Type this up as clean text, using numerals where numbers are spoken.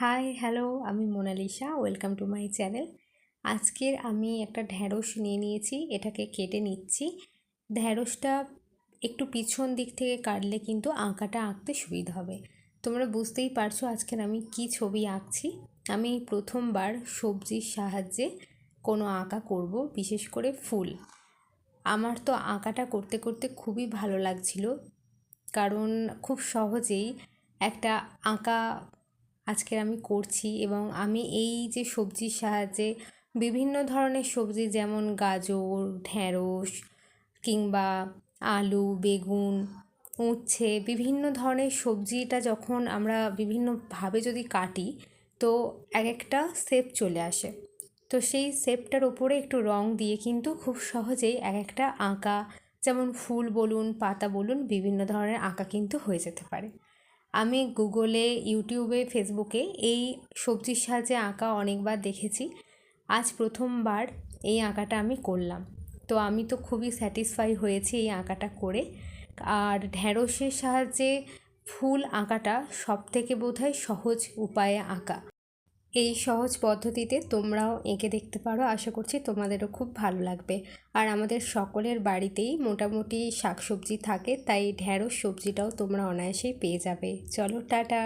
High hello, আমি Monalisa. Welcome to my channel. আজকের আমি একটা ঢ্যাঁড়স নিয়ে নিয়েছি, এটাকে কেটে নিচ্ছি। ঢ্যাঁড়সটা একটু পিছন দিক থেকে কাটলে কিন্তু আঁকাটা আঁকতে সুবিধা হবে। তোমরা বুঝতেই পারছো আজকের আমি কি ছবি আঁকছি। আমি প্রথমবার সবজির সাহায্যে কোনো আঁকা করব, বিশেষ করে ফুল। আমার তো আঁকাটা করতে করতে খুবই ভালো লাগছিল, কারণ খুব সহজেই একটা আঁকা আজকের আমি করছি। এবং আমি এই যে সবজির সাহায্যে বিভিন্ন ধরনের সবজি, যেমন গাজর, ঢ্যাঁড়স কিংবা আলু, বেগুন, উচ্ছে, বিভিন্ন ধরনের সবজিটা যখন আমরা বিভিন্নভাবে যদি কাটি, তো এক একটা শেপ চলে আসে। তো সেই শেপটার ওপরে একটু রং দিয়ে কিন্তু খুব সহজেই এক একটা আঁকা, যেমন ফুল বলুন, পাতা বলুন, বিভিন্ন ধরনের আঁকা কিন্তু হয়ে যেতে পারে। আমি গুগলে, ইউটিউবে, ফেসবুকে এই সবজির সাহায্যে আঁকা অনেকবার দেখেছি। আজ প্রথমবার এই আঁকাটা আমি করলাম। তো আমি তো খুবই স্যাটিসফাই হয়েছি এই আঁকাটা করে। আর ঢ্যাঁড়সের সাহায্যে ফুল আঁকাটা সবথেকে বোধহয় সহজ উপায়ে আঁকা। এই সহজ পদ্ধতিতে তোমরাও এঁকে দেখতে পারো। আশা করছি তোমাদেরও খুব ভালো লাগবে। আর আমাদের সকলের বাড়িতেই মোটামুটি শাকসবজি থাকে, তাই ঢ্যাঁড়স সবজিটাও তোমরা অনায়াসেই পেয়ে যাবে। চলো, টাটা।